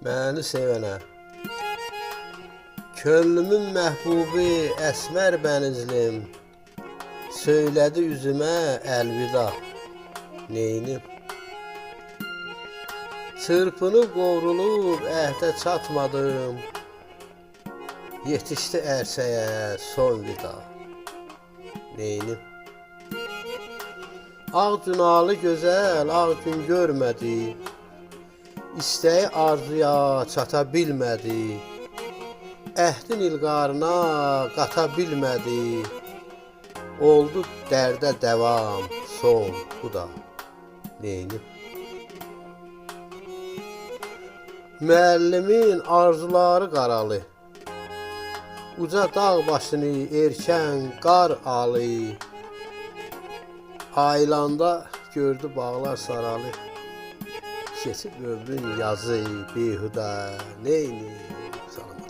Məni sevənə, könlümün məhbubi əsmər bənizlim, söylədi üzümə əlvida, neynim? Çırpınıb qovrulub əhdə çatmadım, yetişdi ərsəyə son vida, neynim? Ağ günalı gözəl ağ gün görmədi, İstəyi arzuya çata bilmədi, əhdin ilqarına qata bilmədi, oldu dərdə dəvam son bu da, neynim? Müəllimin arzuları qaralı, uca dağ başını erkən qar alı, aylanda gördü bağlar saralı, keçib ömrün yazı behuda, neynim? Salam.